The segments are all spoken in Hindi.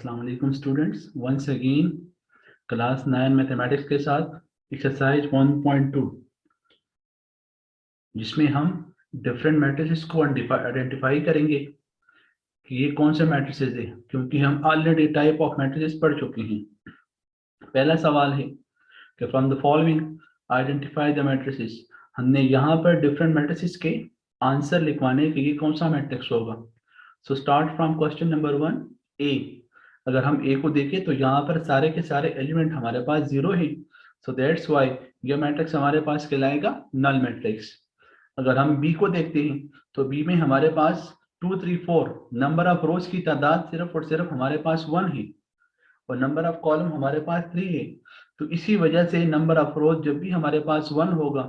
अस्सलाम वालेकुम students, once again class 9 mathematics के साथ एक्सरसाइज 1.2 जिसमें हम डिफरेंट मैट्रिसेस को आइडेंटिफाई करेंगे कि ये कौन से मैट्रिसेस है, क्योंकि हम ऑलरेडी टाइप ऑफ मैट्रिसेस पढ़ चुके हैं। पहला सवाल है कि from the following identify the matrices. हमने यहाँ पर डिफरेंट मैट्रिसेस के आंसर लिखवाने कि ये कौन सा मैट्रिक्स होगा। So start from question number 1 ए। अगर हम ए को देखें तो यहाँ पर सारे के सारे एलिमेंट हमारे पास जीरो है, सो दैट्स वाई ये मैट्रिक्स हमारे पास कहलाएगा नल मैट्रिक्स। अगर हम बी को देखते हैं तो बी में हमारे पास 2 3 4 नंबर ऑफ रोज की तादाद सिर्फ और सिर्फ हमारे पास 1 है और नंबर ऑफ कॉलम हमारे पास 3 है। तो इसी वजह से नंबर ऑफ रोज जब भी हमारे पास 1 होगा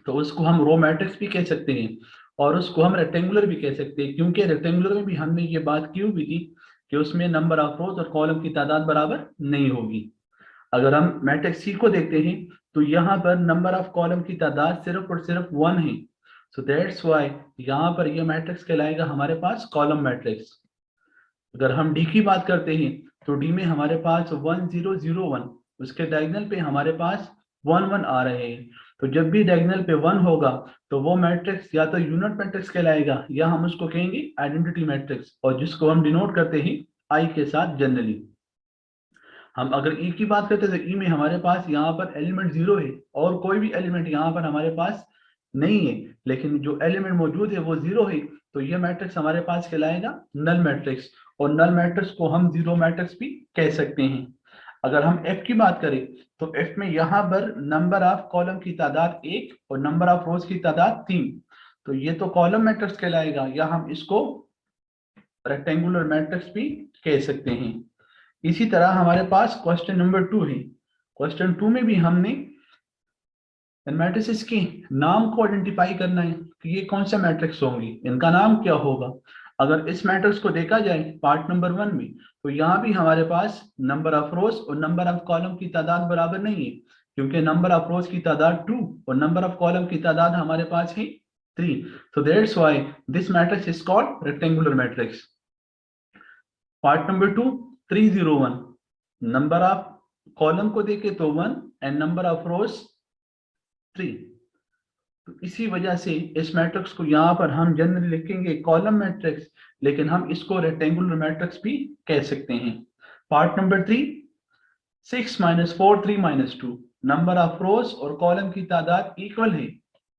तो उसको हम रो मैट्रिक्स भी कह सकते हैं और उसको हम रेक्टेंगुलर भी कह सकते हैं, क्योंकि रेक्टेंगुलर में भी हमने ये बात की हुई थी कि उसमें नंबर ऑफ रोज और कॉलम की तादाद बराबर नहीं होगी। अगर हम मैट्रिक्स सी को देखते हैं तो यहाँ पर नंबर ऑफ कॉलम की तादाद सिर्फ और सिर्फ 1 है, सो दैट्स व्हाई यहाँ पर यह मैट्रिक्स कहलाएगा हमारे पास कॉलम मैट्रिक्स। अगर हम डी की बात करते हैं तो डी में हमारे पास 1 0 0 1, उसके डायगोनल पे हमारे पास 1 1 आ रहे हैं। तो जब भी डायगोनल पे 1 होगा तो वो मैट्रिक्स या तो यूनिट मैट्रिक्स कहलाएगा या हम उसको कहेंगे आइडेंटिटी मैट्रिक्स, और जिसको हम डिनोट करते हैं आई के साथ जनरली। हम अगर ई की बात करते हैं तो ई में हमारे पास यहाँ पर एलिमेंट 0 है और कोई भी एलिमेंट यहाँ पर हमारे पास नहीं है, लेकिन जो एलिमेंट मौजूद है वो 0 है, तो ये मैट्रिक्स हमारे पास कहलाएगा नल मैट्रिक्स, और नल मैट्रिक्स को हम जीरो मैट्रिक्स भी कह सकते हैं। अगर हम एफ की बात करें तो एफ में यहाँ पर नंबर ऑफ कॉलम की तादाद 1 और नंबर ऑफ रोज की तादाद 3, तो ये तो कॉलम मैट्रिक्स कहलाएगा या हम इसको रेक्टेंगुलर मैट्रिक्स भी कह सकते हैं। इसी तरह हमारे पास क्वेश्चन नंबर 2 है। क्वेश्चन 2 में भी हमने मैट्रिसेस के नाम को आइडेंटिफाई करना है कि ये कौन सा मैट्रिक्स होंगे, इनका नाम क्या होगा। अगर इस मैट्रिक्स को देखा जाए पार्ट नंबर 1 में तो यहाँ भी हमारे पास नंबर ऑफ रोज और नंबर ऑफ कॉलम की तादाद बराबर नहीं है, क्योंकि नंबर ऑफ रोज की तादाद 2 और नंबर ऑफ कॉलम की तादाद हमारे पास है 3, so that's why this matrix is called rectangular matrix. Part number 2 3 0 1, number of column को देखे तो 1 एंड नंबर ऑफ रोज 3, तो इसी वजह से इस मैट्रिक्स को यहाँ पर हम जनरली लिखेंगे कॉलम मैट्रिक्स, लेकिन हम इसको रेक्टेंगुलर मैट्रिक्स भी कह सकते हैं। पार्ट नंबर 3 6 4 3 2, नंबर ऑफ रोज और कॉलम की तादाद इक्वल है,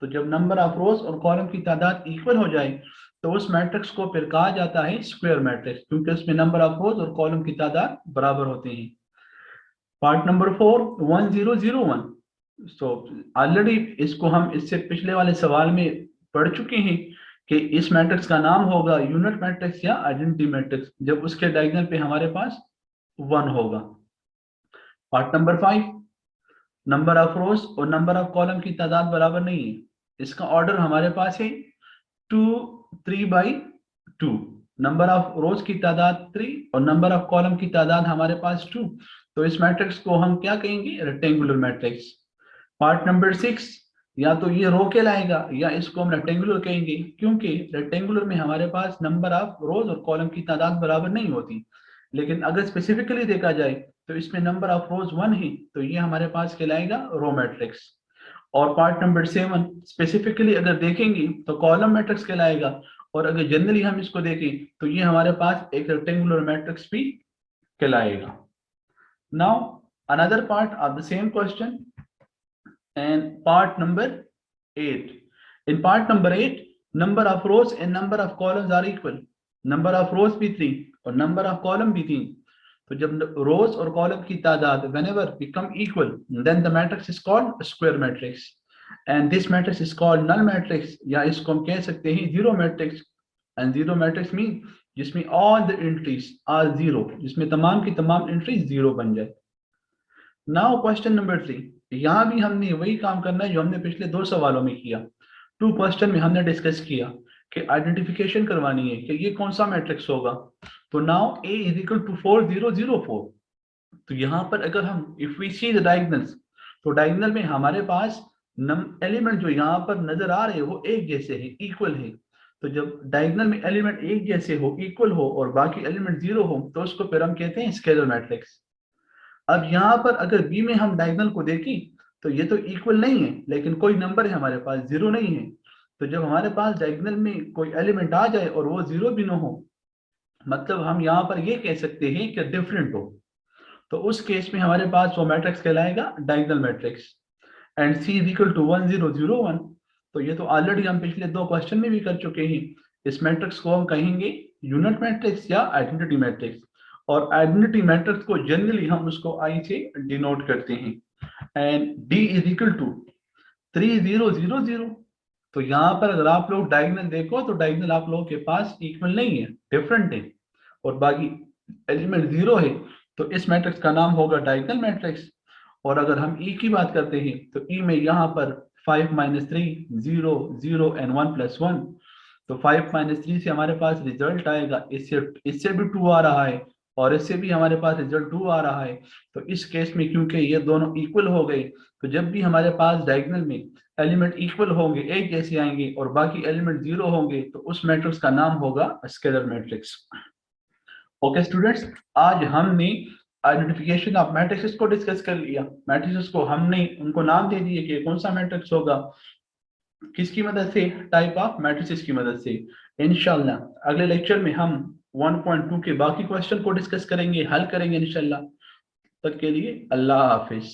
तो जब नंबर ऑफ रोज और कॉलम की तादाद इक्वल हो जाए तो उस मैट्रिक्स को फिर कहा जाता है स्क्वायर मैट्रिक्स, क्योंकि उसमें नंबर ऑफ रोज और कॉलम की तादाद बराबर होते हैं। पार्ट नंबर 4 1 0 0 1, सो ऑलरेडी इसको हम इससे पिछले वाले सवाल में पढ़ चुके हैं कि इस मैट्रिक्स का नाम होगा यूनिट मैट्रिक्स या आइडेंटिटी मैट्रिक्स जब उसके डायगोनल पे हमारे पास 1 होगा। पार्ट नंबर 5 नंबर ऑफ रोज और नंबर ऑफ कॉलम की तादाद बराबर नहीं है, इसका ऑर्डर हमारे पास है 2 3/2, नंबर ऑफ रोज की तादाद 3 और नंबर ऑफ कॉलम की तादाद हमारे पास 2, तो इस मैट्रिक्स को हम क्या कहेंगे रेक्टेंगुलर मैट्रिक्स। पार्ट नंबर 6 या तो ये रो कहलाएगा या इसको हम रेक्टेंगुलर कहेंगे, क्योंकि रेक्टेंगुलर में हमारे पास नंबर ऑफ रोज और कॉलम की तादाद बराबर नहीं होती, लेकिन अगर स्पेसिफिकली देखा जाए तो इसमें नंबर ऑफ रोज 1 है, तो ये हमारे पास कहलाएगा रो मैट्रिक्स। और पार्ट नंबर 7 स्पेसिफिकली अगर देखेंगे तो कॉलम मैट्रिक्स कहलाएगा, और अगर जनरली हम इसको देखें तो ये हमारे पास एक रेक्टेंगुलर मैट्रिक्स भी कहलाएगा। Now another part of the same question and part number 8. In part number 8, number of rows and number of columns are equal. Number of rows भी 3 और number of column भी 3, तो जब rows और column की तादाद whenever become equal, then the matrix is called square matrix, and this matrix is called null matrix, या इसको हम कह सकते हैं zero matrix, and zero matrix mean जिसमें all the entries are zero, जिसमें तमाम की तमाम entries zero बन जाए। Now question number 3, यहाँ भी हमने वही काम करना है जो हमने पिछले 2 सवालों में किया। 2 क्वेश्चन में हमने डिस्कस किया कि आइडेंटिफिकेशन करवानी है कि ये कौन सा मैट्रिक्स होगा। तो now A is equal to 4 0 0 4, तो यहाँ पर अगर हम if we see the diagonals, तो डायगोनल में हमारे पास एलिमेंट जो यहाँ पर नजर आ रहे हैं वो एक जैसे है, इक्वल है, तो जब डायगोनल में एलिमेंट एक जैसे हो, इक्वल हो और बाकी एलिमेंट जीरो हो, तो उसको फिर हम कहते हैं स्केलर मैट्रिक्स। अब यहाँ पर अगर बी में हम डायगोनल को देखें तो ये तो इक्वल नहीं है, लेकिन कोई नंबर है हमारे पास, जीरो नहीं है। तो जब हमारे पास डायगोनल में कोई एलिमेंट आ जाए और वो जीरो भी ना हो, मतलब हम यहाँ पर ये कह सकते हैं कि डिफरेंट हो, तो उस केस में हमारे पास वो मैट्रिक्स कहलाएगा diagonal matrix. And C is equal to 1 0 0 1। तो ये तो ऑलरेडी हम पिछले दो क्वेश्चन में भी कर चुके हैं। इस मैट्रिक्स को हम कहेंगे यूनिट मैट्रिक्स या आइडेंटिटी मैट्रिक्स, और आइडेंटिटी मैट्रिक्स को जनरली हम उसको आई से डिनोट करते हैं। And D is equal to 3 0 0 0। तो यहाँ पर अगर आप लोग डायगोनल देखो तो डायगोनल आप लोगों के पास इक्वल नहीं है, डिफरेंट है, और बाकी एलिमेंट जीरो है, तो इस मैट्रिक्स का नाम होगा डायगोनल मैट्रिक्स। और अगर हम ई की बात करते हैं तो ई में यहाँ पर 5 - 3 0 0 एंड 1 + 1। तो 5 - 3 से हमारे पास रिजल्ट आएगा, इससे इससे भी 2 आ रहा है और इससे भी हमारे पास रिजल्ट 2 आ रहा है। तो इस केस में क्योंकि ये दोनों इक्वल हो गए, तो जब भी हमारे पास डायगोनल में एलिमेंट इक्वल होंगे, एक जैसे आएंगे, और बाकी एलिमेंट जीरो होंगे, तो उस मैट्रिक्स का नाम होगा स्केलर मैट्रिक्स। ओके स्टूडेंट्स, आज हमने आइडेंटिफिकेशन ऑफ मैट्रिसेस को डिस्कस कर लिया। मैट्रिसेस को हमने उनको नाम दे दिए कि कौन सा मैट्रिक्स होगा, किसकी मदद से, टाइप ऑफ मैट्रिसेस की मदद से। इंशाल्लाह अगले लेक्चर में हम 1.2 के बाकी क्वेश्चन को डिस्कस करेंगे, हल करेंगे इंशाल्लाह। तब तक के लिए अल्लाह हाफिज।